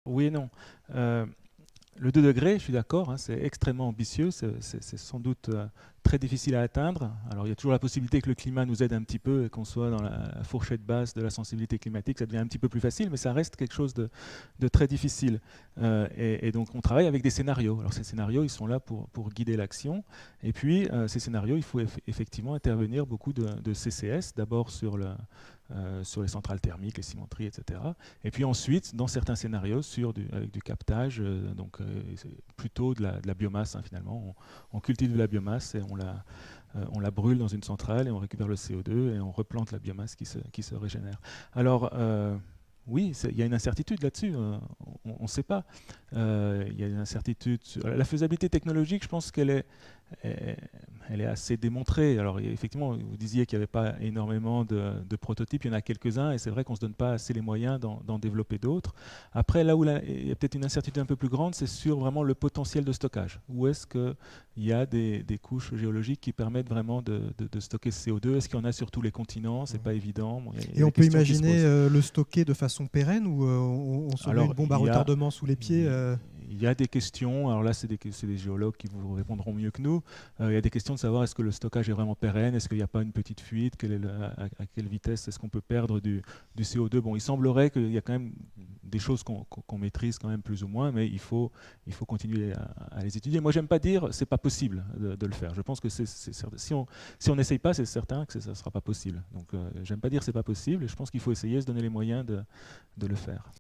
Oui et non. Euh, le 2 degrés, je suis d'accord, hein, c'est extrêmement ambitieux, c'est sans doute très difficile à atteindre. Alors il y a toujours la possibilité que le climat nous aide un petit peu et qu'on soit dans la fourchette basse de la sensibilité climatique, ça devient un petit peu plus facile, mais ça reste quelque chose de très difficile. Et donc on travaille avec des scénarios. Alors ces scénarios, ils sont là pour guider l'action. Et puis ces scénarios, il faut effectivement intervenir beaucoup de CCS, d'abord sur les centrales thermiques, les cimenteries, etc. Et puis ensuite, dans certains scénarios, avec du captage, c'est plutôt de la biomasse, hein, finalement. On cultive de la biomasse et on la brûle dans une centrale et on récupère le CO2 et on replante la biomasse qui se régénère. Alors, oui, il y a une incertitude là-dessus, on ne sait pas. Il y a une incertitude sur la faisabilité technologique, je pense qu'elle est, elle est assez démontrée. Alors effectivement, vous disiez qu'il n'y avait pas énormément de prototypes, il y en a quelques-uns, et c'est vrai qu'on ne se donne pas assez les moyens d'en développer d'autres. Après, là où il y a peut-être une incertitude un peu plus grande, c'est sur vraiment le potentiel de stockage. Où est-ce qu'il y a des couches géologiques qui permettent vraiment de stocker ce CO2? Est-ce qu'il y en a sur tous les continents? C'est pas évident. Bon, il y Et a on des peut questions qui se imaginer posent. le stocker de façon pérenne ou on se met une Alors, bombe à retardement sous les pieds il y a des questions. Alors là, c'est des géologues qui vous répondront mieux que nous. Il y a des questions de savoir est-ce que le stockage est vraiment pérenne, est-ce qu'il n'y a pas une petite fuite, à quelle vitesse est-ce qu'on peut perdre du CO2. Bon, il semblerait qu'il y a quand même des choses qu'on maîtrise quand même plus ou moins, mais il faut continuer à les étudier. Moi, j'aime pas dire c'est pas possible de le faire. Je pense que si on n'essaye pas, c'est certain que ça ne sera pas possible. Donc, j'aime pas dire c'est pas possible. Je pense qu'il faut essayer, se donner les moyens de le faire.